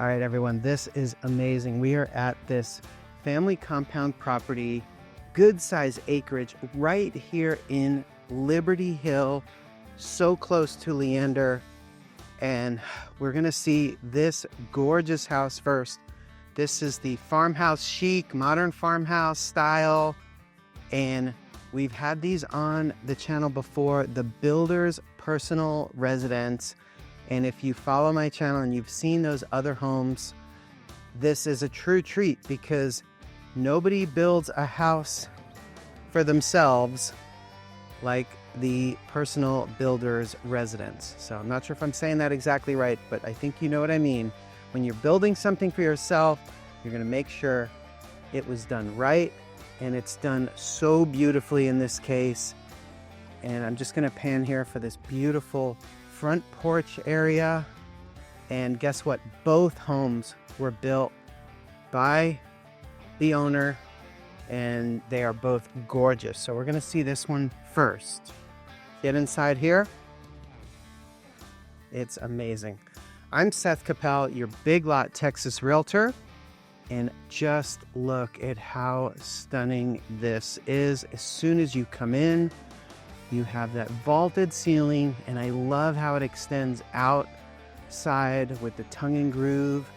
All right, everyone, this is amazing. We are at this family compound property, good size acreage right here in Liberty Hill, so close to Leander. And we're gonna see this gorgeous house first. This is the farmhouse chic, modern farmhouse style. And we've had these on the channel before, the builder's personal residence. And if you follow my channel and you've seen those other homes, this is a true treat because nobody builds a house for themselves like the personal builder's residence. So I'm not sure if I'm saying that exactly right, but I think you know what I mean. When you're building something for yourself, you're gonna make sure it was done right, and it's done so beautifully in this case. And I'm just gonna pan here for this beautiful front porch area. And guess what? Both homes were built by the owner and they are both gorgeous. So we're gonna see this one first. Get inside here. It's amazing. I'm Seth Capel, your Big Lot Texas realtor. And just look at how stunning this is. As soon as you come in, you have that vaulted ceiling, and I love how it extends outside with the tongue and groove.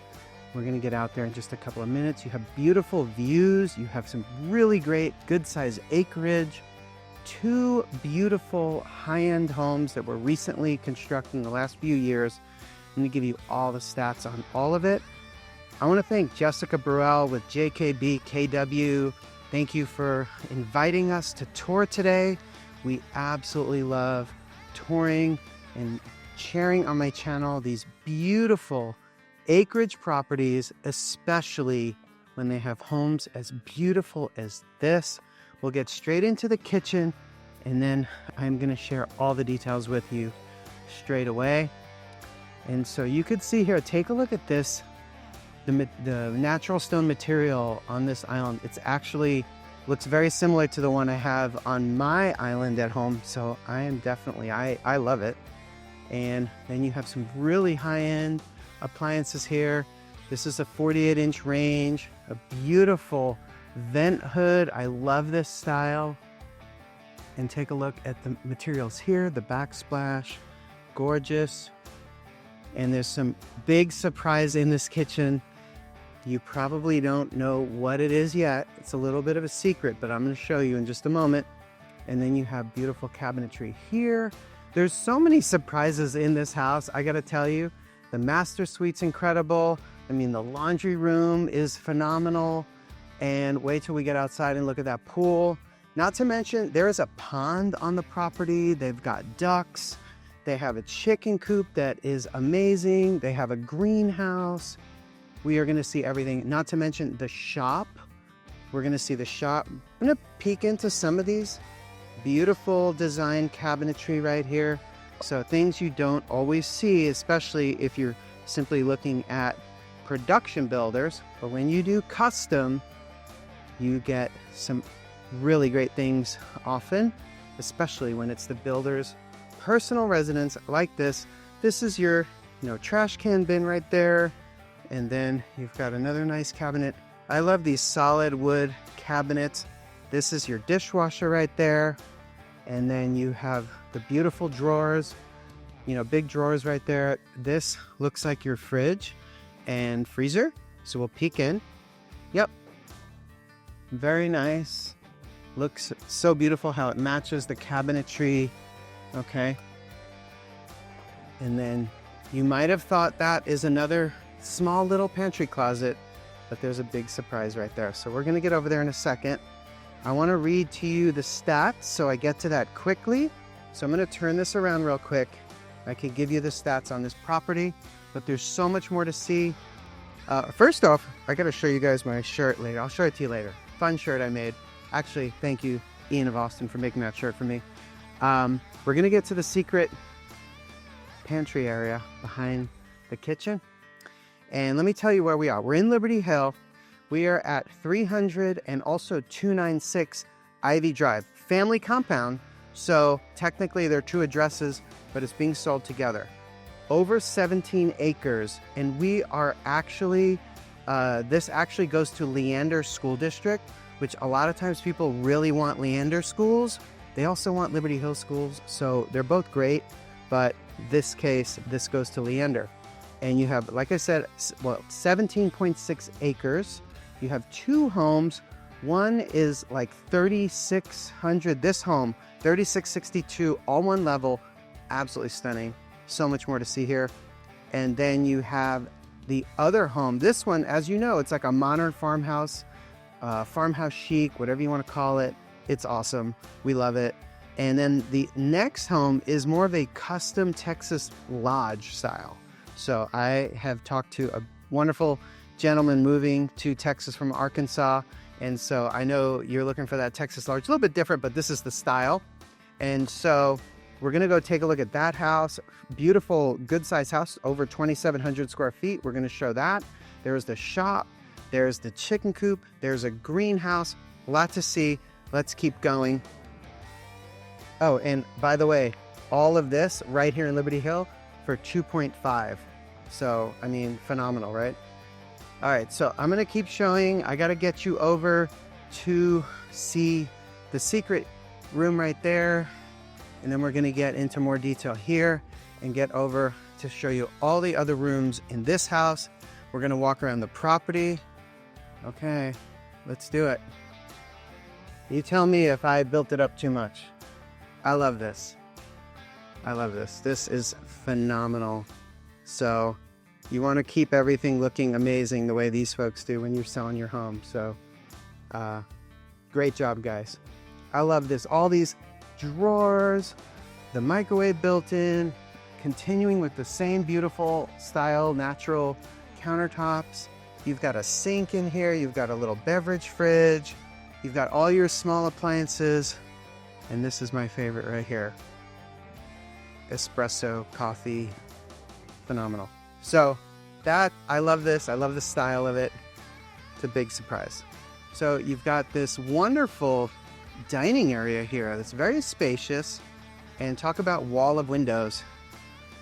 We're gonna get out there in just a couple of minutes. You have beautiful views. You have some really great, good size acreage. Two beautiful high-end homes that were recently constructed in the last few years. I'm gonna give you all the stats on all of it. I wanna thank Jessica Bruehl with JKB KW. Thank you for inviting us to tour today. We absolutely love touring and sharing on my channel these beautiful acreage properties, especially when they have homes as beautiful as this. We'll get straight into the kitchen, and then I'm going to share all the details with you straight away. And so you could see here, take a look at this, the natural stone material on this island. It's actually looks very similar to the one I have on my island at home. So I am definitely, I love it. And then you have some really high-end appliances here. This is a 48-inch range, a beautiful vent hood. I love this style. And take a look at the materials here, the backsplash, gorgeous. And there's some big surprise in this kitchen. You probably don't know what it is yet. It's a little bit of a secret, but I'm going to show you in just a moment. And then you have beautiful cabinetry here. There's so many surprises in this house. I got to tell you, the master suite's incredible. I mean, the laundry room is phenomenal. And wait till we get outside and look at that pool. Not to mention, there is a pond on the property. They've got ducks. They have a chicken coop that is amazing. They have a greenhouse. We are going to see everything, not to mention the shop. We're going to see the shop. I'm going to peek into some of these beautiful design cabinetry right here. So things you don't always see, especially if you're simply looking at production builders. But when you do custom, you get some really great things often, especially when it's the builder's personal residence like this. This is your, trash can bin right there. And then you've got another nice cabinet. I love these solid wood cabinets. This is your dishwasher right there. And then you have the beautiful drawers, big drawers right there. This looks like your fridge and freezer. So we'll peek in. Yep. Very nice. Looks so beautiful how it matches the cabinetry. Okay. And then you might have thought that is another small little pantry closet, but there's a big surprise right there. So we're going to get over there in a second. I want to read to you the stats, so I get to that quickly. So I'm going to turn this around real quick. I can give you the stats on this property, but there's so much more to see. First off, I got to show you guys my shirt later. I'll show it to you later. Fun shirt I made. Actually, thank you, Ian of Austin, for making that shirt for me. We're going to get to the secret pantry area behind the kitchen. And let me tell you where we are. We're in Liberty Hill. We are at 300 and also 296 Ivy Drive, family compound. So technically they're two addresses, but it's being sold together. over 17 acres. And we are actually, this actually goes to Leander School District, which a lot of times people really want Leander schools. They also want Liberty Hill schools. So they're both great, but this case, this goes to Leander. And you have, like I said, well, 17.6 acres. You have 2 homes. One is like 3,600. This home, 3,662, all one level. Absolutely stunning. So much more to see here. And then you have the other home. This one, as you know, it's like a modern farmhouse, farmhouse chic, whatever you want to call it. It's awesome. We love it. And then the next home is more of a custom Texas lodge style. So I have talked to a wonderful gentleman moving to Texas from Arkansas. And so I know you're looking for that Texas lodge, a little bit different, but this is the style. And so we're going to go take a look at that house. Beautiful, good sized house, over 2,700 square feet. We're going to show that. There's the shop. There's the chicken coop. There's a greenhouse. A lot to see. Let's keep going. Oh, and by the way, all of this right here in Liberty Hill for 2.5. So, I mean, phenomenal, right? All right, so I'm going to keep showing. I got to get you over to see the secret room right there. And then we're going to get into more detail here and get over to show you all the other rooms in this house. We're going to walk around the property. Okay, let's do it. You tell me if I built it up too much. I love this. I love this. This is phenomenal. So you want to keep everything looking amazing the way these folks do when you're selling your home. So great job, guys. I love this. All these drawers, the microwave built in, continuing with the same beautiful style, natural countertops. You've got a sink in here. You've got a little beverage fridge. You've got all your small appliances. And this is my favorite right here. Espresso, coffee, phenomenal. So that, I love this. I love the style of it. It's a big surprise. So you've got this wonderful dining area here that's very spacious. And talk about wall of windows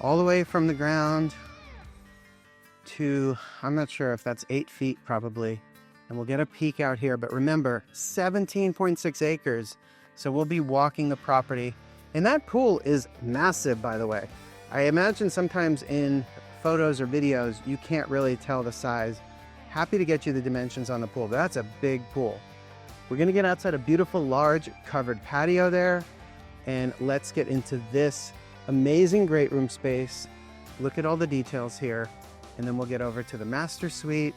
all the way from the ground to, I'm not sure if that's 8 feet probably. And we'll get a peek out here. But remember, 17.6 acres. So we'll be walking the property. And that pool is massive, by the way. I imagine sometimes in photos or videos, you can't really tell the size. Happy to get you the dimensions on the pool. But that's a big pool. We're going to get outside a beautiful, large, covered patio there. And let's get into this amazing great room space. Look at all the details here. And then we'll get over to the master suite.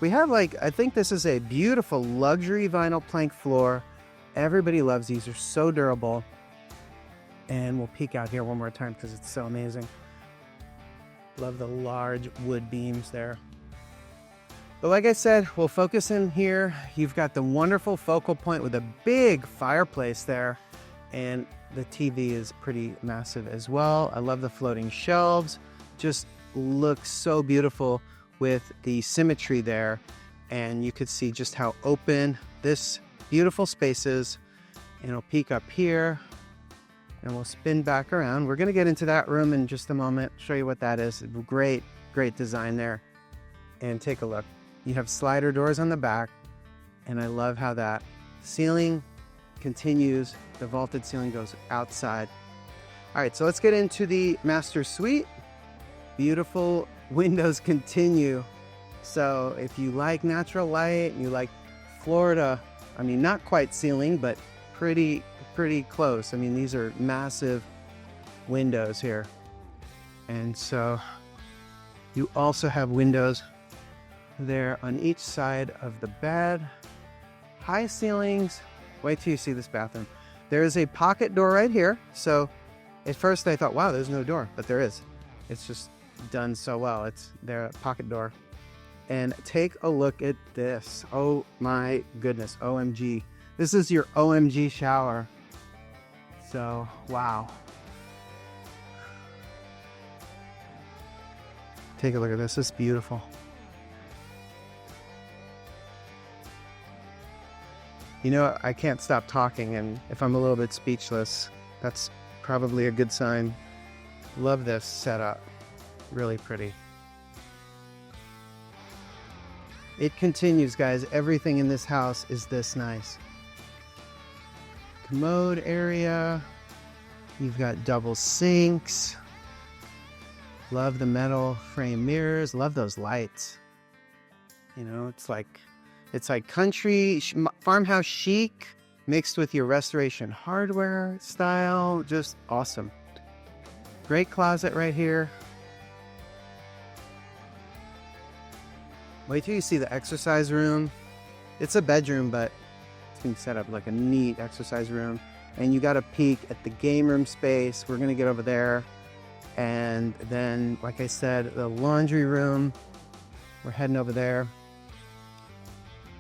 We have I think this is a beautiful luxury vinyl plank floor. Everybody loves these. They're so durable. And we'll peek out here one more time because it's so amazing. Love the large wood beams there. But like I said, we'll focus in here. You've got the wonderful focal point with a big fireplace there. And the TV is pretty massive as well. I love the floating shelves. Just looks so beautiful with the symmetry there. And you could see just how open this beautiful space is. And we'll peek up here. And we'll spin back around. We're going to get into that room in just a moment. Show you what that is. Great, great design there. And take a look. You have slider doors on the back. And I love how that ceiling continues. The vaulted ceiling goes outside. All right, so let's get into the master suite. Beautiful windows continue. So if you like natural light and you like Florida, I mean, not quite ceiling, but pretty close. I mean, these are massive windows here. And so you also have windows there on each side of the bed. High ceilings. Wait till you see this bathroom. There is a pocket door right here. So at first I thought, wow, there's no door, but there is. It's just done so well. It's there, pocket door. And take a look at this. Oh my goodness, OMG. This is your OMG shower. So, wow. Take a look at this. It's beautiful. You know, I can't stop talking, and if I'm a little bit speechless, that's probably a good sign. Love this setup. Really pretty. It continues, guys. Everything in this house is this nice. Commode area. You've got double sinks. Love the metal frame mirrors. Love those lights. You know, it's like country farmhouse chic mixed with your restoration hardware style. Just awesome. Great closet right here. Wait till you see the exercise room. It's a bedroom, but it's being set up like a neat exercise room. And you got a peek at the game room space. We're gonna get over there. And then, like I said, the laundry room. We're heading over there.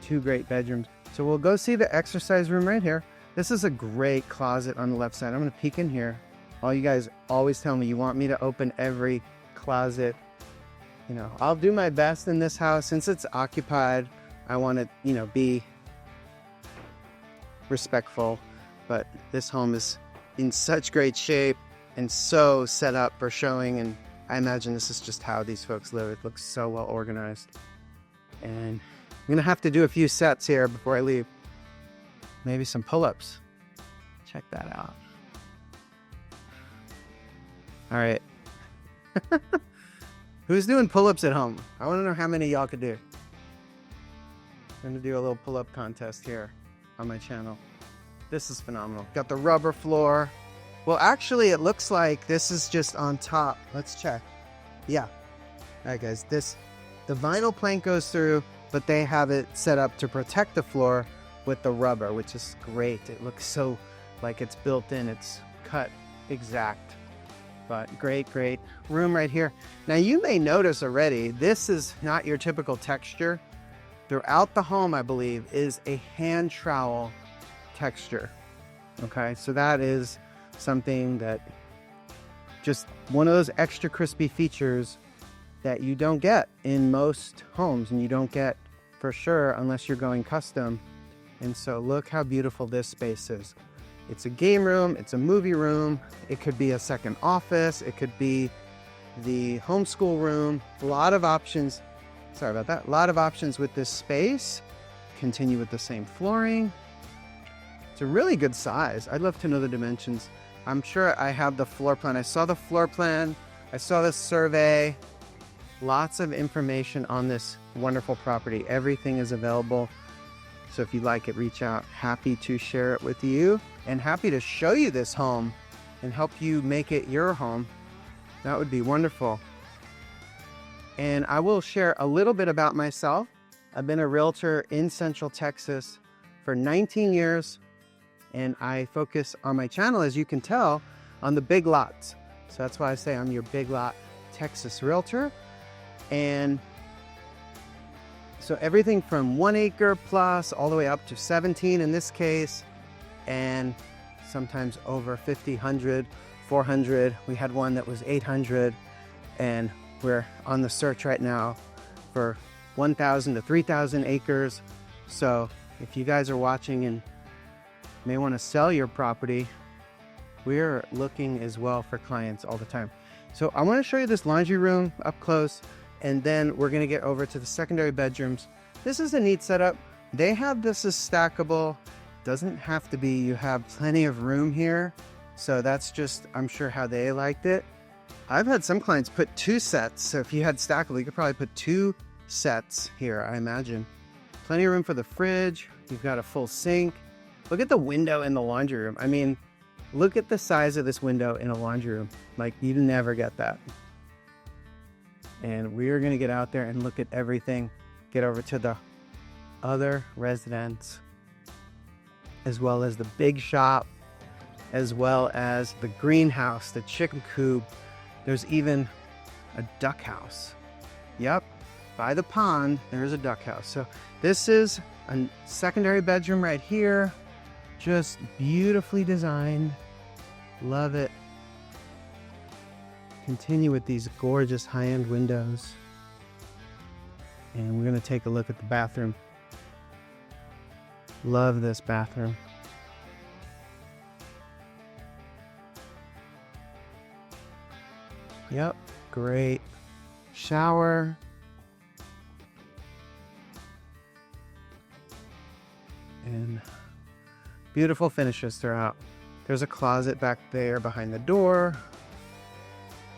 2 great bedrooms. So we'll go see the exercise room right here. This is a great closet on the left side. I'm gonna peek in here. All you guys always tell me you want me to open every closet. You know, I'll do my best in this house. Since it's occupied, I want to, you know, be respectful. But this home is in such great shape and so set up for showing. And I imagine this is just how these folks live. It looks so well organized. And I'm going to have to do a few sets here before I leave. Maybe some pull-ups. Check that out. All right. Who's doing pull-ups at home? I want to know how many y'all could do. I'm going to do a little pull-up contest here on my channel. This is phenomenal. Got the rubber floor. Well, actually, it looks like this is just on top. Let's check. Yeah. All right, guys. The vinyl plank goes through, but they have it set up to protect the floor with the rubber, which is great. It looks so like it's built in. It's cut exact. But great room right here. Now you may notice already, this is not your typical texture. Throughout the home, I believe, is a hand trowel texture. Okay, so that is something that just one of those extra crispy features that you don't get in most homes, and you don't get for sure unless you're going custom. And so look how beautiful this space is. It's a game room, it's a movie room, it could be a second office, it could be the homeschool room. A lot of options. Sorry about that. A lot of options with this space. Continue with the same flooring. It's a really good size. I'd love to know the dimensions. I'm sure I have the floor plan. I saw the floor plan. I saw the survey. Lots of information on this wonderful property. Everything is available. So if you like it, reach out. Happy to share it with you and happy to show you this home and help you make it your home. That would be wonderful. And I will share a little bit about myself. I've been a realtor in Central Texas for 19 years, and I focus on my channel, as you can tell, on the big lots. So that's why I say I'm your big lot Texas realtor. And so everything from 1 acre plus all the way up to 17 in this case, and sometimes over 50, 100, 400. We had one that was 800, and we're on the search right now for 1,000 to 3,000 acres. So if you guys are watching and may want to sell your property, we're looking as well for clients all the time. So I want to show you this laundry room up close, and then we're going to get over to the secondary bedrooms. This is a neat setup. They have this as stackable. Doesn't have to be. You have plenty of room here. So that's just, I'm sure, how they liked it. I've had some clients put 2 sets. So if you had stackable, you could probably put 2 sets here, I imagine. Plenty of room for the fridge. You've got a full sink. Look at the window in the laundry room. I mean, look at the size of this window in a laundry room. Like, you never get that. And we're going to get out there and look at everything. Get over to the other residence, as well as the big shop, as well as the greenhouse, the chicken coop. There's even a duck house. Yep, by the pond, there's a duck house. So this is a secondary bedroom right here. Just beautifully designed. Love it. Continue with these gorgeous high-end windows. And we're going to take a look at the bathroom. Love this bathroom. Yep, great shower. And beautiful finishes throughout. There's a closet back there behind the door.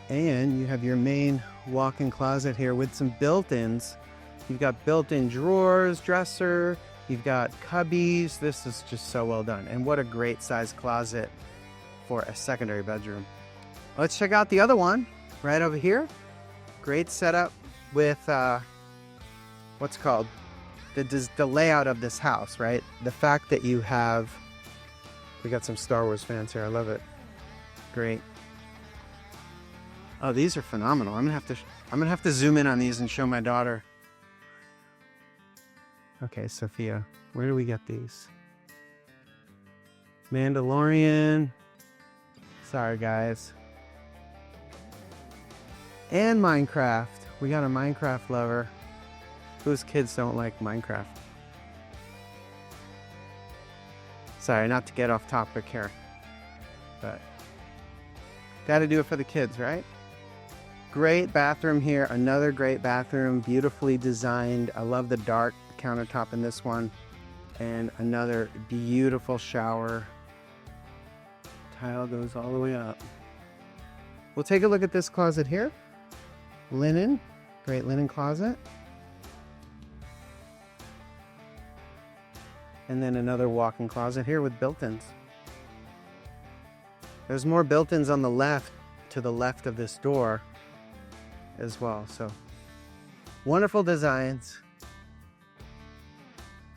And you have your main walk-in closet here with some built-ins. You've got built-in drawers, dresser, you've got cubbies. This is just so well done. And what a great size closet for a secondary bedroom. Let's check out the other one right over here. Great setup with what's called the layout of this house, right? The fact that you have, we got some Star Wars fans here. I love it. Great. Oh, these are phenomenal. I'm gonna have to zoom in on these and show my daughter. Okay, Sophia, where do we get these? Mandalorian. Sorry, guys. And Minecraft. We got a Minecraft lover. Whose kids don't like Minecraft? Sorry, not to get off topic here, but gotta do it for the kids, right? Great bathroom here. Another great bathroom, beautifully designed. I love the dark countertop in this one. And another beautiful shower. Tile goes all the way up. We'll take a look at this closet here. Linen, great linen closet. And then another walk-in closet here with built-ins. There's more built-ins on the left, to the left of this door as well. So wonderful designs.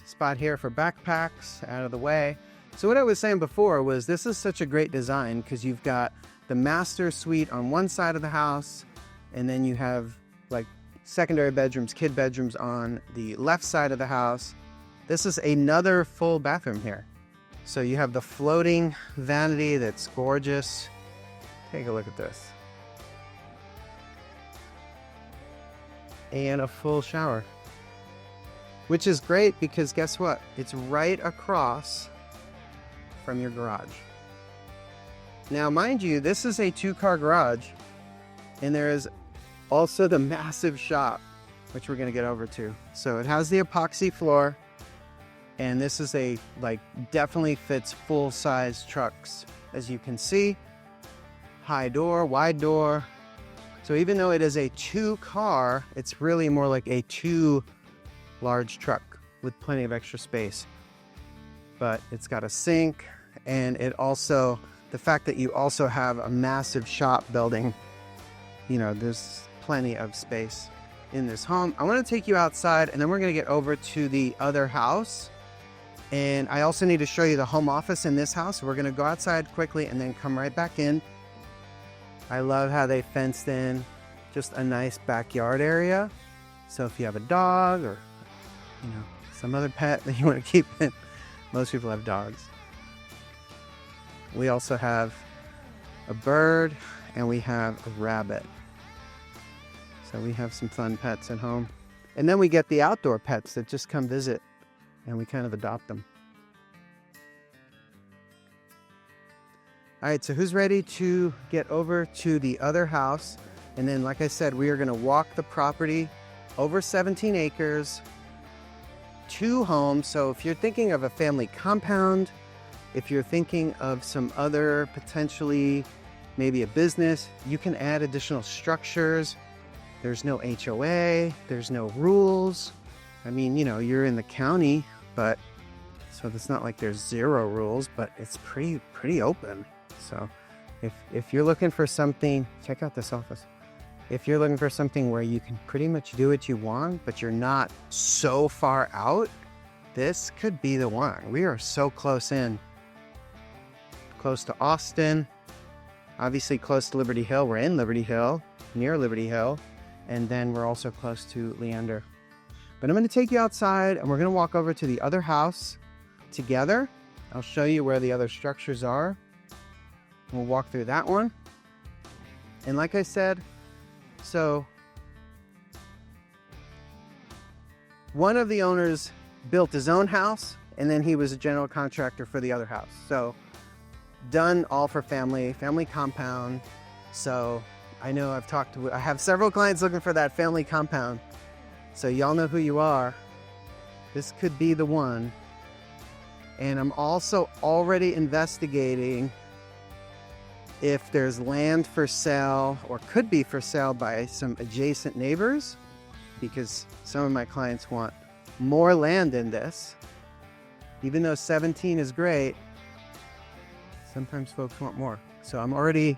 Spot here for backpacks out of the way. So what I was saying before was this is such a great design because you've got the master suite on one side of the house, and then you have like secondary bedrooms, kid bedrooms on the left side of the house. This is another full bathroom here. So you have the floating vanity that's gorgeous. Take a look at this. And a full shower. Which is great because guess what? It's right across from your garage. Now, mind you, this is a 2-car garage, and there is also the massive shop, which we're gonna get over to. So it has the epoxy floor, and this is a, like, definitely fits full-size trucks. As you can see, high door, wide door. So even though it is a 2-car, it's really more like a 2 large truck with plenty of extra space. But it's got a sink, and it also, the fact that you also have a massive shop building, you know, there's plenty of space in this home. I want to take you outside, and then we're going to get over to the other house. And I also need to show you the home office in this house. We're going to go outside quickly and then come right back in. I love how they fenced in just a nice backyard area. So if you have a dog or, you know, some other pet that you want to keep in, most people have dogs. We also have a bird and we have a rabbit. So we have some fun pets at home. And then we get the outdoor pets that just come visit, and we kind of adopt them. All right, so who's ready to get over to the other house? And then, like I said, we are going to walk the property over 17 acres, 2 homes. So if you're thinking of a family compound, if you're thinking of some other potentially maybe a business, you can add additional structures. There's no HOA, there's no rules. I mean, you know, you're in the county, but so it's not like there's 0 rules, but it's pretty open. So if you're looking for something, check out this office. If you're looking for something where you can pretty much do what you want, but you're not so far out, this could be the one. We are so close in. Close to Austin, obviously close to Liberty Hill. We're in Liberty Hill, near Liberty Hill, and then we're also close to Leander. But I'm going to take you outside and we're going to walk over to the other house together. I'll show you where the other structures are. We'll walk through that one. And like I said, so one of the owners built his own house, and then he was a general contractor for the other house. So done all for family compound. So I know I have several clients looking for that family compound. So y'all know who you are. This could be the one. And I'm also already investigating if there's land for sale or could be for sale by some adjacent neighbors, because some of my clients want more land in this. Even though 17 is great, sometimes folks want more. So I'm already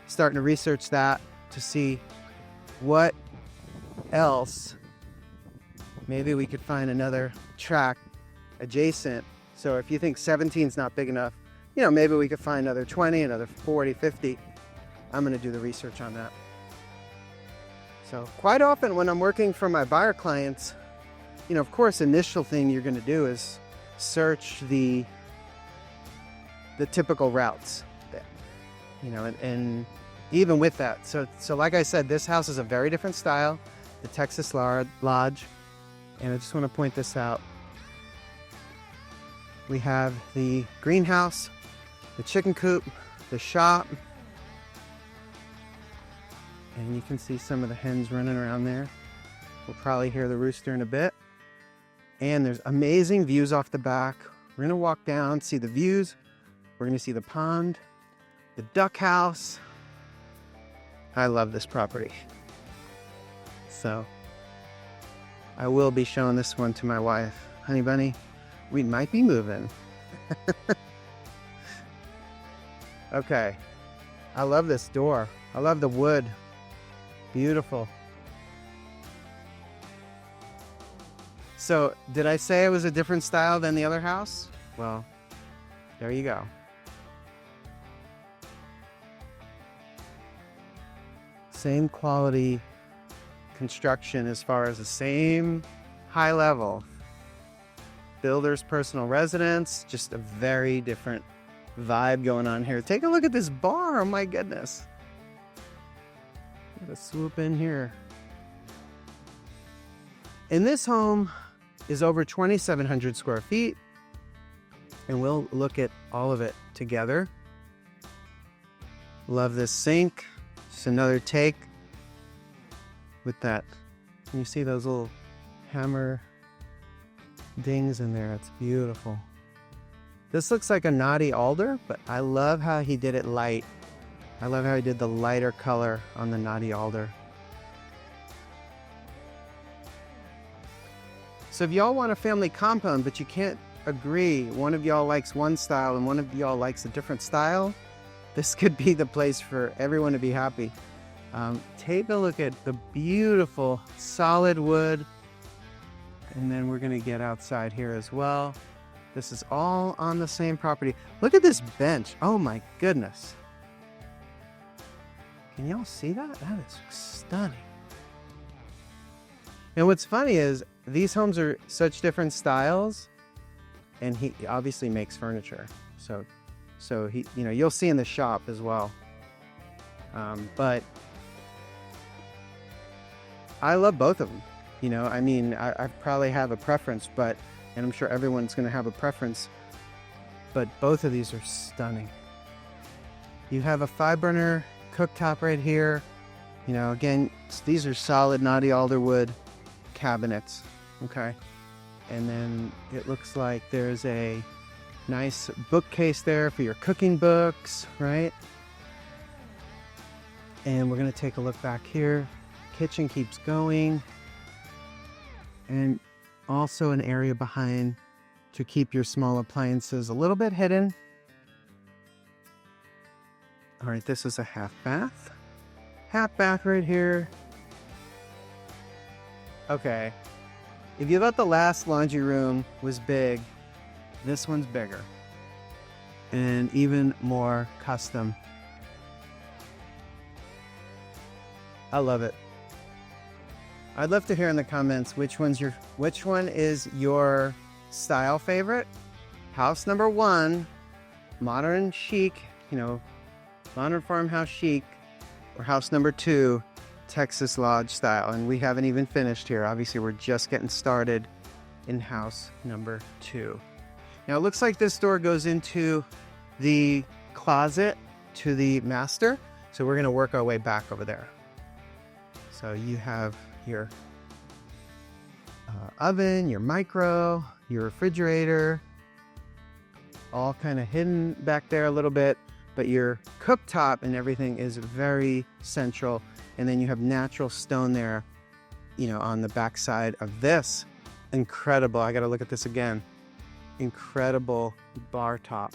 starting to research that to see what else. Maybe we could find another tract adjacent. So if you think 17 is not big enough, you know, maybe we could find another 20, another 40, 50. I'm going to do the research on that. So quite often when I'm working for my buyer clients, you know, of course, initial thing you're going to do is search the typical routes, you know, and even with that. So like I said, this house is a very different style, the Texas Lodge. And I just want to point this out. We have the greenhouse, the chicken coop, the shop, and you can see some of the hens running around there. We'll probably hear the rooster in a bit. And there's amazing views off the back. We're gonna walk down, see the views. We're gonna see the pond, the duck house. I love this property. So I will be showing this one to my wife. Honey bunny, we might be moving. Okay, I love this door. I love the wood. Beautiful. So, did I say it was a different style than the other house? Well, there you go. Same quality construction as far as the same high level. Builder's personal residence, just a very different vibe going on here. Take a look at this bar, oh my goodness. Gotta swoop in here. And this home is over 2,700 square feet, and we'll look at all of it together. Love this sink. Just another take with that. You see those little hammer dings in there. It's beautiful. This looks like a knotty alder, but I love how he did it light. I love how he did the lighter color on the knotty alder. So if y'all want a family compound, but you can't agree, one of y'all likes one style and one of y'all likes a different style, this could be the place for everyone to be happy. Take a look at the beautiful solid wood. And then we're gonna get outside here as well. This is all on the same property. Look at this bench. Oh my goodness. Can y'all see that? That is stunning. And what's funny is these homes are such different styles, and he obviously makes furniture. So he, you know, you'll see in the shop as well. But I love both of them. You know, I mean, I probably have a preference, and I'm sure everyone's going to have a preference, but both of these are stunning. You have a 5-burner cooktop right here. You know, again, these are solid knotty alder wood cabinets, okay? And then it looks like there's a nice bookcase there for your cooking books, right? And we're going to take a look back here. Kitchen keeps going. And also an area behind to keep your small appliances a little bit hidden. All right, this is a half bath. Half bath right here. Okay, if you thought the last laundry room was big, this one's bigger and even more custom. I love it. I'd love to hear in the comments which one is your style favorite. House number 1, modern chic, you know, Modern Farmhouse Chic, or house number 2, Texas Lodge style. And we haven't even finished here. Obviously, we're just getting started in house number 2. Now, it looks like this door goes into the closet to the master. So we're gonna work our way back over there. So you have your oven, your micro, your refrigerator, all kind of hidden back there a little bit, but your cooktop and everything is very central. And then you have natural stone there, you know, on the back side of this. Incredible, I gotta look at this again. Incredible bar top.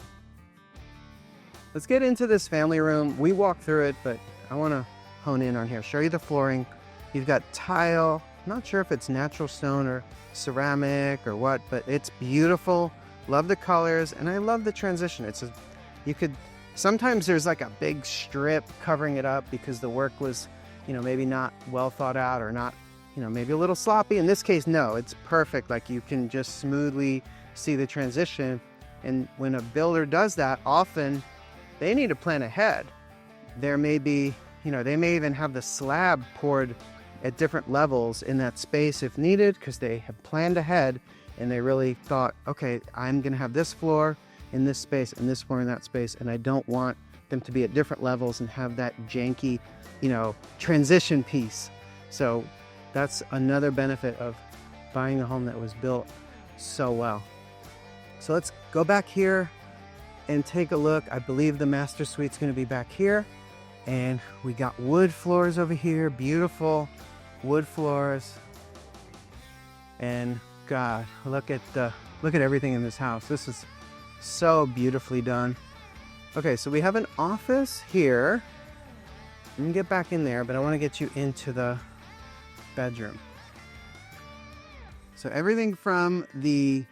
Let's get into this family room. We walked through it, but I wanna hone in on here. Show you the flooring. You've got tile. I'm not sure if it's natural stone or ceramic or what, but it's beautiful. Love the colors, and I love the transition. Sometimes there's like a big strip covering it up because the work was, you know, maybe not well thought out or not, you know, maybe a little sloppy. In this case, no, it's perfect. Like you can just smoothly see the transition. And when a builder does that, often they need to plan ahead. There may be, you know, they may even have the slab poured at different levels in that space if needed, because they have planned ahead and they really thought, okay, I'm gonna have this floor in this space and this floor in that space, and I don't want them to be at different levels and have that janky, you know, transition piece. So that's another benefit of buying a home that was built so well. So let's go back here and take a look. I believe the master suite's gonna be back here. And we got wood floors over here, beautiful wood floors. And God, look at everything in this house. This is so beautifully done. Okay, so we have an office here. I'm gonna get back in there, but I wanna get you into the bedroom. So everything from the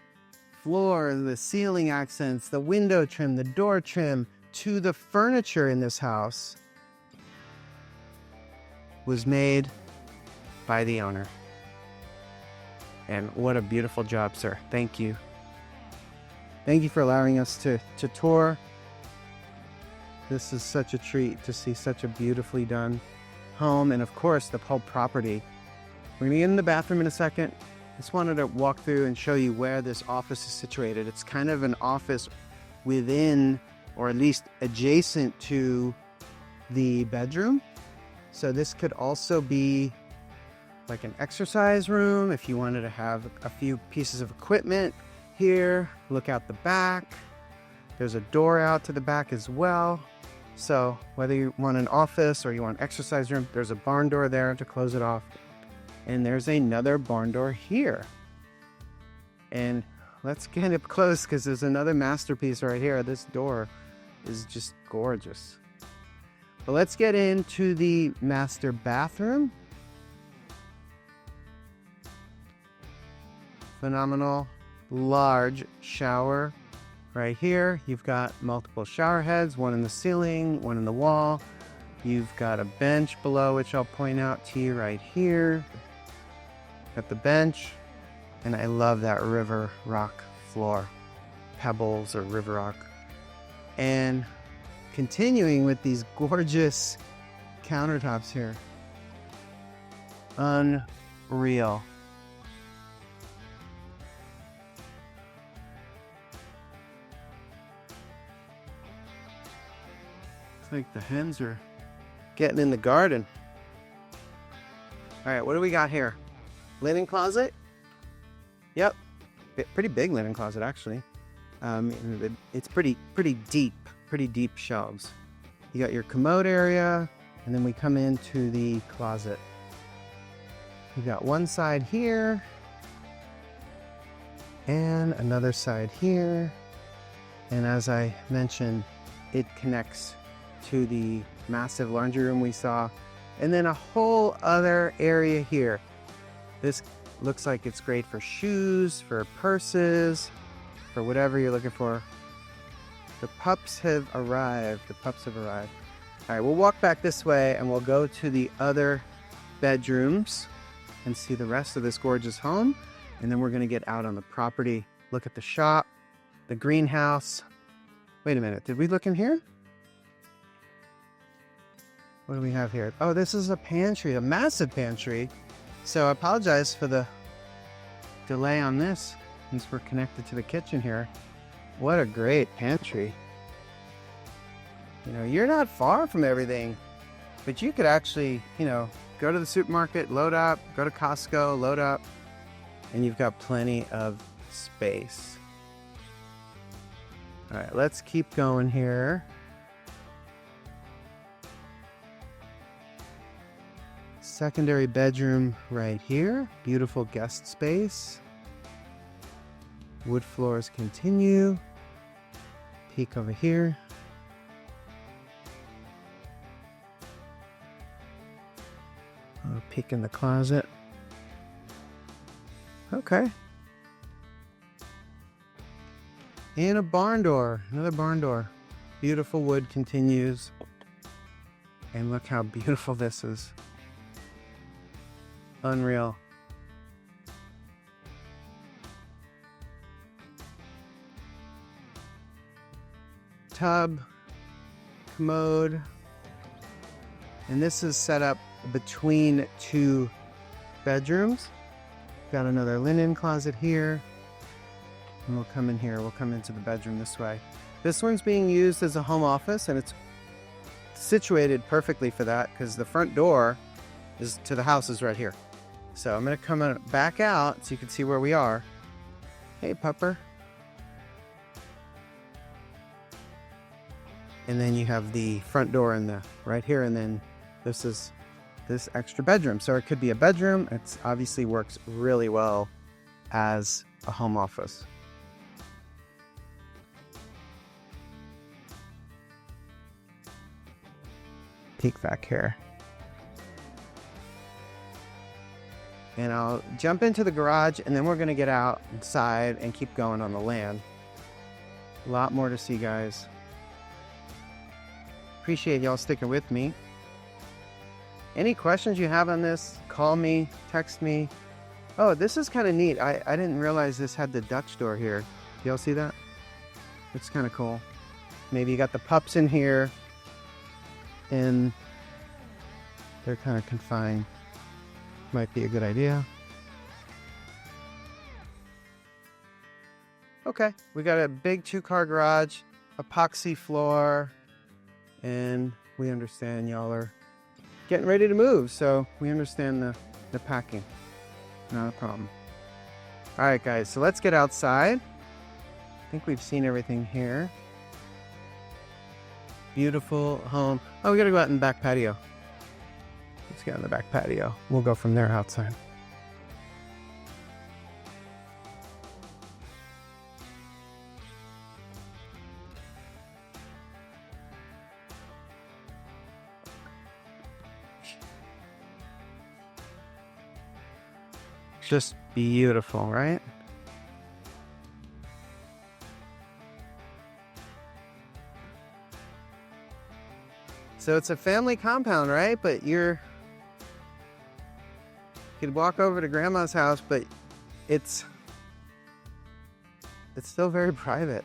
floor, the ceiling accents, the window trim, the door trim, to the furniture in this house was made by the owner. And what a beautiful job, sir. Thank you. Thank you for allowing us to tour. This is such a treat to see such a beautifully done home, and of course the whole property. We're gonna get in the bathroom in a second. Just wanted to walk through and show you where this office is situated. It's kind of an office within, or at least adjacent to, the bedroom. So this could also be like an exercise room if you wanted to have a few pieces of equipment here. Look out the back. There's a door out to the back as well. So whether you want an office or you want an exercise room, there's a barn door there to close it off. And there's another barn door here. And let's get up close because there's another masterpiece right here. This door is just gorgeous. But let's get into the master bathroom. Phenomenal, large shower right here. You've got multiple shower heads, one in the ceiling, one in the wall. You've got a bench below, which I'll point out to you right here. Got the bench, and I love that river rock floor, pebbles or river rock. And continuing with these gorgeous countertops here. Unreal. It's like the hens are getting in the garden. All right, what do we got here? Linen closet? Yep, pretty big linen closet actually. It's pretty deep shelves. You got your commode area, and then we come into the closet. You got one side here, and another side here. And as I mentioned, it connects to the massive laundry room we saw, and then a whole other area here. This looks like it's great for shoes, for purses, for whatever you're looking for. The pups have arrived. All right, we'll walk back this way and we'll go to the other bedrooms and see the rest of this gorgeous home. And then we're gonna get out on the property, look at the shop, the greenhouse. Wait a minute, did we look in here? What do we have here? Oh, this is a pantry, a massive pantry. So I apologize for the delay on this since we're connected to the kitchen here. What a great pantry. You know, you're not far from everything. But you could actually, you know, go to the supermarket, load up, go to Costco, load up, and you've got plenty of space. All right, let's keep going here. Secondary bedroom right here. Beautiful guest space. Wood floors continue. Peek over here. Peek in the closet. Okay. And a barn door. Another barn door. Beautiful wood continues. And look how beautiful this is. Unreal. Tub, commode, and this is set up between two bedrooms. Got another linen closet here, and we'll come in here. We'll come into the bedroom this way. This one's being used as a home office, and it's situated perfectly for that because the front door is to the house is right here. So I'm gonna come back out so you can see where we are. Hey, pupper. And then you have the front door in the right here, and then this is this extra bedroom. So it could be a bedroom. It obviously works really well as a home office. Peek back here. And I'll jump into the garage, and then we're gonna get outside and keep going on the land. A lot more to see, guys. Appreciate y'all sticking with me. Any questions you have on this, call me, text me. Oh, this is kind of neat. I didn't realize this had the Dutch door here. Y'all see that? It's kind of cool. Maybe you got the pups in here, and they're kind of confined. Might be a good idea. Okay, we got a big 2-car garage, epoxy floor, and we understand y'all are getting ready to move, so we understand the packing. Not a problem. All right, guys, so let's get outside. I think we've seen everything here. Beautiful home. Oh, we gotta go out in the back patio. Let's get on the back patio. We'll go from there outside. Just beautiful, right? So it's a family compound, right? But you could walk over to grandma's house, but it's still very private.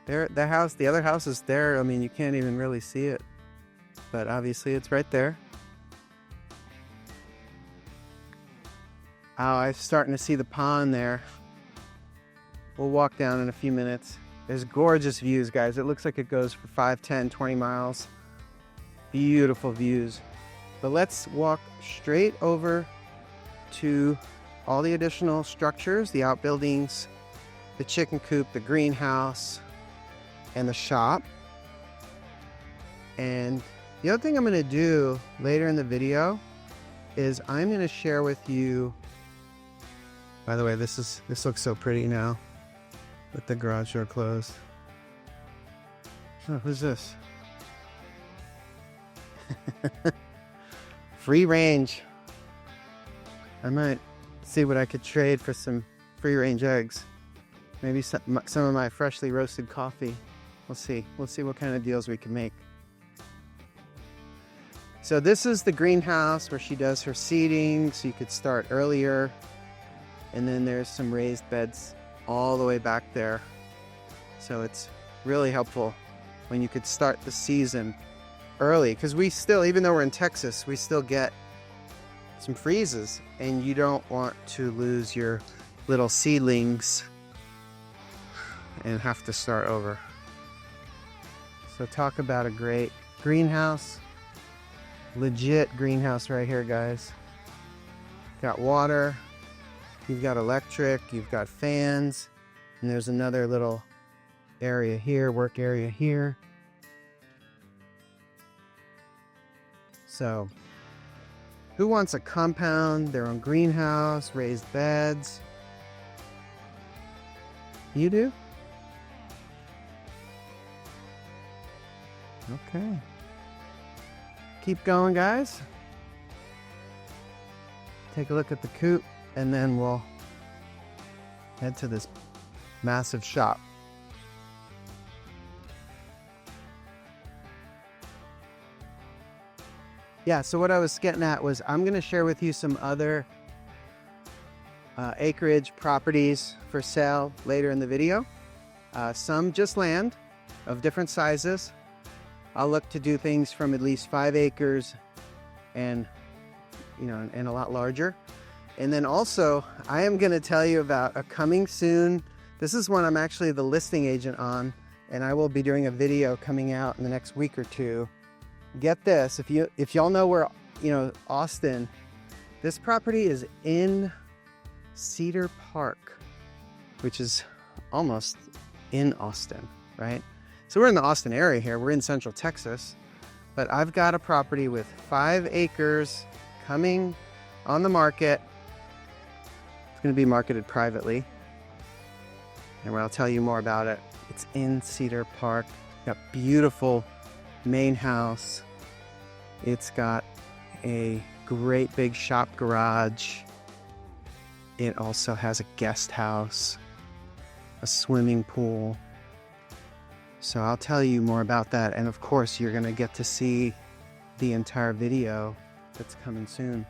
The other house is there. I mean, you can't even really see it, but obviously it's right there. Oh, I'm starting to see the pond there. We'll walk down in a few minutes. There's gorgeous views, guys. It looks like it goes for 5, 10, 20 miles. Beautiful views. But let's walk straight over to all the additional structures, the outbuildings, the chicken coop, the greenhouse, and the shop. And the other thing I'm going to do later in the video is I'm going to share with you. By the way, this looks so pretty now with the garage door closed. Oh, who's this? Free range. I might see what I could trade for some free range eggs. Maybe some of my freshly roasted coffee. We'll see. We'll see what kind of deals we can make. So this is the greenhouse where she does her seeding, so you could start earlier. And then there's some raised beds all the way back there. So it's really helpful when you could start the season early, because we still, even though we're in Texas, we still get some freezes, and you don't want to lose your little seedlings and have to start over. So talk about a great greenhouse. legit greenhouse right here, guys. Got water, you've got electric, you've got fans, and there's another little area here, work area here. So, who wants a compound, their own greenhouse, raised beds? You do? Okay. Keep going, guys. Take a look at the coop, and then we'll head to this massive shop. Yeah, so what I was getting at was I'm going to share with you some other acreage properties for sale later in the video. Some just land of different sizes. I'll look to do things from at least 5 acres and and a lot larger. And then also I am going to tell you about a coming soon. This is one I'm actually the listing agent on, and I will be doing a video coming out in the next week or two. Get this, if y'all know where, Austin, this property is in Cedar Park, which is almost in Austin, right? So we're in the Austin area here. We're in Central Texas, but I've got a property with 5 acres coming on the market. It's going to be marketed privately, and I'll tell you more about it. It's in Cedar Park. Got beautiful main house. It's got a great big shop garage. It also has a guest house, a swimming pool. So I'll tell you more about that, and of course you're going to get to see the entire video that's coming soon.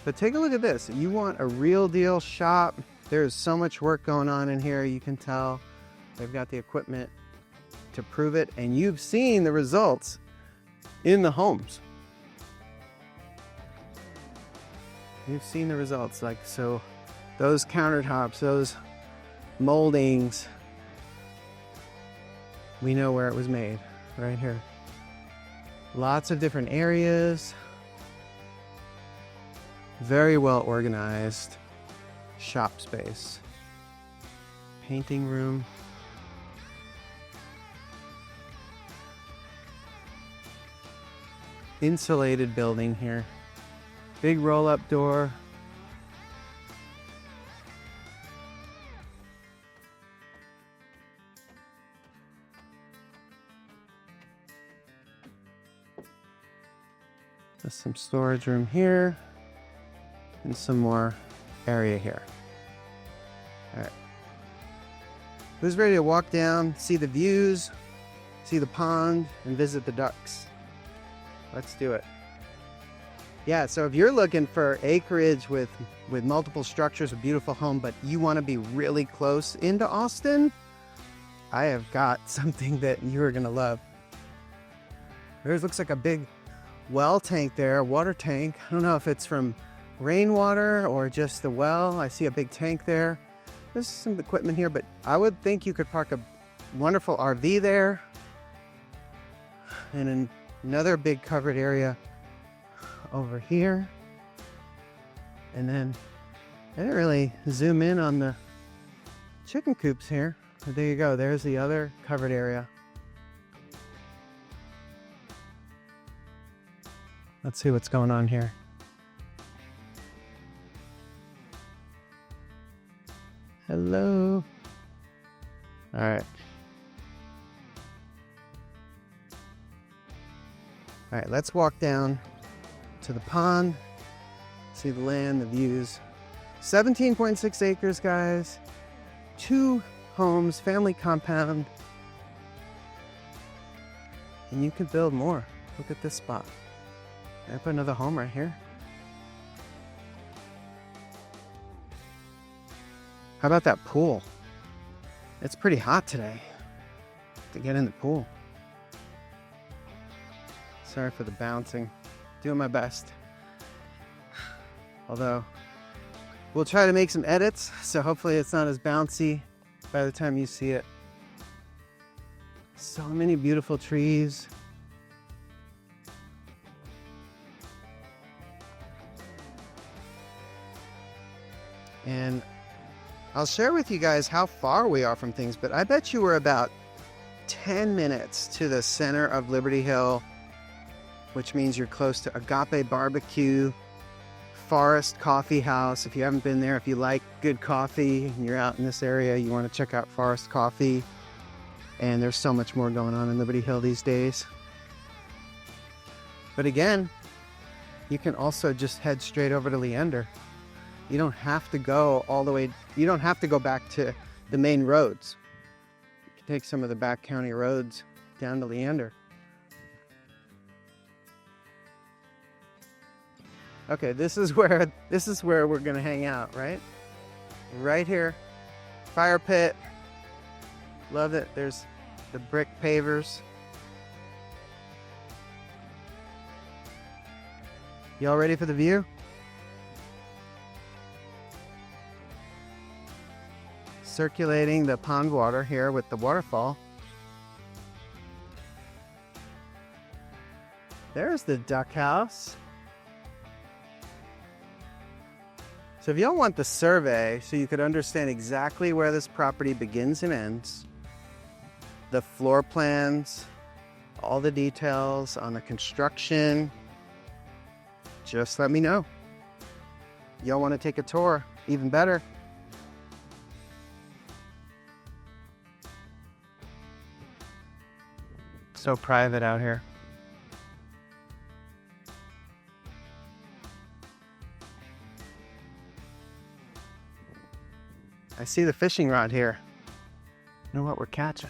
But take a look at this. You want a real deal shop. There's so much work going on in here. You can tell they've got the equipment to prove it, and you've seen the results in the homes. You've seen the results, so those countertops, those moldings, we know where it was made, right here. Lots of different areas, very well organized shop space, painting room. Insulated building here. Big roll-up door. There's some storage room here and some more area here. All right. Who's ready to walk down, see the views, see the pond, and visit the ducks? Let's do it. Yeah, so if you're looking for acreage with multiple structures, a beautiful home, but you want to be really close into Austin, I have got something that you're going to love. There looks like a big well tank there, water tank. I don't know if it's from rainwater or just the well. I see a big tank there. There's some equipment here, but I would think you could park a wonderful RV there. And another big covered area over here. And then I didn't really zoom in on the chicken coops here. But there you go. There's the other covered area. Let's see what's going on here. Hello. All right. All right, let's walk down to the pond, see the land, the views. 17.6 acres, guys. 2 homes, family compound. And you can build more. Look at this spot. I put another home right here. How about that pool? It's pretty hot today to get in the pool. Sorry for the bouncing. Doing my best. Although, we'll try to make some edits, so hopefully it's not as bouncy by the time you see it. So many beautiful trees. And I'll share with you guys how far we are from things, but I bet you we're about 10 minutes to the center of Liberty Hill, which means you're close to Agape Barbecue, Forest Coffee House. If you haven't been there, if you like good coffee and you're out in this area, you want to check out Forest Coffee. And there's so much more going on in Liberty Hill these days. But again, you can also just head straight over to Leander. You don't have to go all the way, you don't have to go back to the main roads. You can take some of the back county roads down to Leander. Okay, this is where we're gonna hang out, right? Right here. Fire pit. Love it. There's the brick pavers. Y'all ready for the view? Circulating the pond water here with the waterfall. There's the duck house. So if y'all want the survey so you could understand exactly where this property begins and ends, the floor plans, all the details on the construction, just let me know. Y'all want to take a tour, even better. So private out here. I see the fishing rod here. You know what we're catching?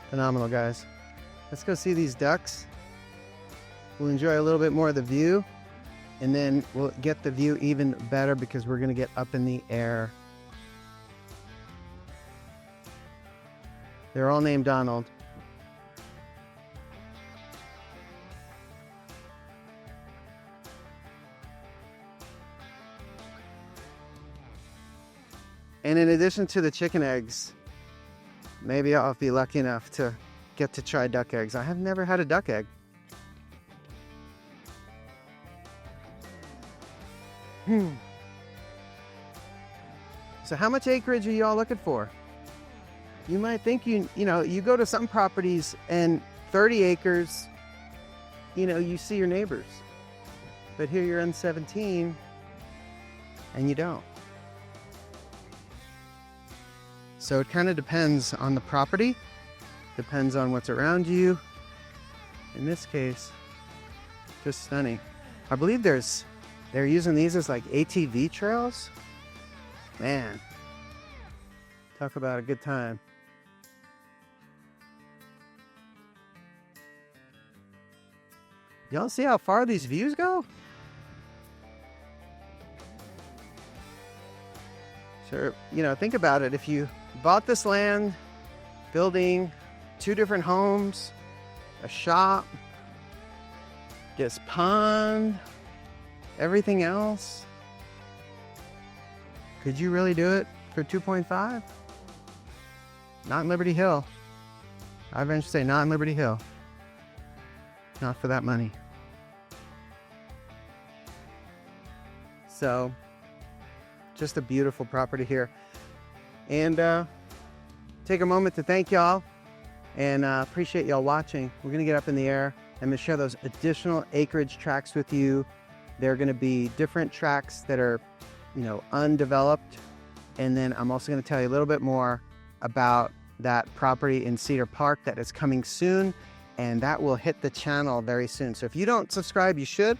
Phenomenal, guys. Let's go see these ducks. We'll enjoy a little bit more of the view, and then we'll get the view even better because we're going to get up in the air. They're all named Donald. And in addition to the chicken eggs, maybe I'll be lucky enough to get to try duck eggs. I have never had a duck egg. So how much acreage are y'all looking for? You might think you go to some properties and 30 acres, you see your neighbors. But here you're in 17 and you don't. So it kind of depends on the property, depends on what's around you. In this case, just stunning. I believe they're using these as like ATV trails. Man, talk about a good time. Y'all see how far these views go? Sure, think about it. If you bought this land, building 2 different homes, a shop, this pond, everything else, could you really do it for 2.5? Not in Liberty Hill. I venture to say not in Liberty Hill. Not for that money. So, just a beautiful property here. And take a moment to thank y'all and appreciate y'all watching. We're gonna get up in the air. I'm gonna share those additional acreage tracks with you. They're gonna be different tracks that are, undeveloped. And then I'm also gonna tell you a little bit more about that property in Cedar Park that is coming soon, and that will hit the channel very soon. So if you don't subscribe, you should.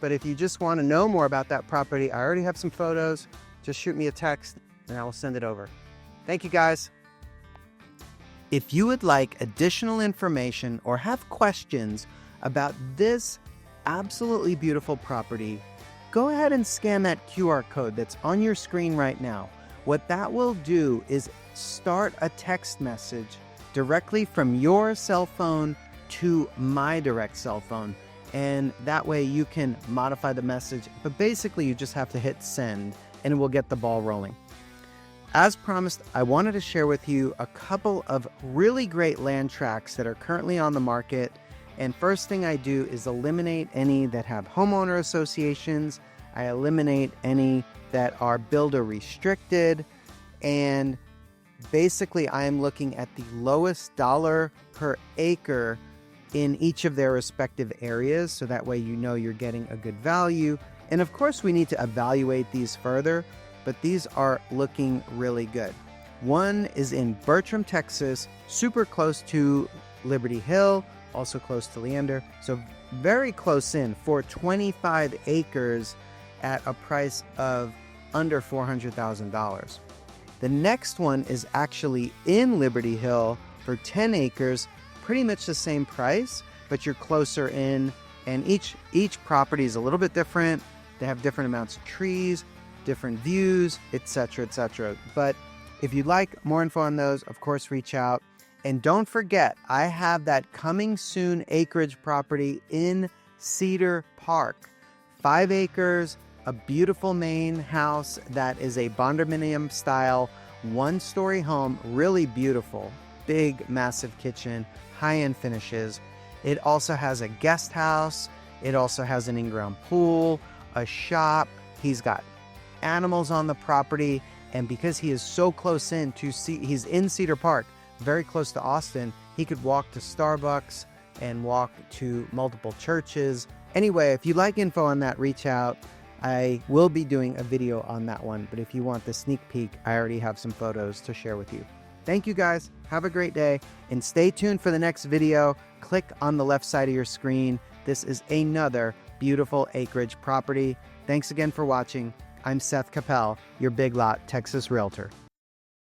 But if you just want to know more about that property, I already have some photos. Just shoot me a text and I will send it over. Thank you, guys. If you would like additional information or have questions about this absolutely beautiful property, go ahead and scan that QR code that's on your screen right now. What that will do is start a text message directly from your cell phone to my direct cell phone, and that way you can modify the message. But basically you just have to hit send, and we'll get the ball rolling. As promised, I wanted to share with you a couple of really great land tracts that are currently on the market. And first thing I do is eliminate any that have homeowner associations. I eliminate any that are builder restricted. And basically, I am looking at the lowest dollar per acre in each of their respective areas. So that way, you know you're getting a good value. And of course, we need to evaluate these further, but these are looking really good. One is in Bertram, Texas, super close to Liberty Hill, also close to Leander. So very close in for 25 acres at a price of under $400,000. The next one is actually in Liberty Hill for 10 acres, pretty much the same price, but you're closer in, and each property is a little bit different. They have different amounts of trees, different views, etc., etc. But if you'd like more info on those, of course, reach out. And don't forget, I have that coming soon acreage property in Cedar Park. 5 acres, a beautiful main house that is a condominium style, 1-story home, really beautiful, big, massive kitchen, high-end finishes. It also has a guest house. It also has an in-ground pool, a shop. He's got animals on the property, and because he is so close in to he's in Cedar Park, very close to Austin, he could walk to Starbucks and walk to multiple churches. Anyway, if you'd like info on that, reach out. I will be doing a video on that one, but if you want the sneak peek, I already have some photos to share with you. Thank you guys, have a great day, and stay tuned for the next video. Click on the left side of your screen. This is another beautiful acreage property. Thanks again for watching. I'm Seth Capel, your Big Lot Texas Realtor.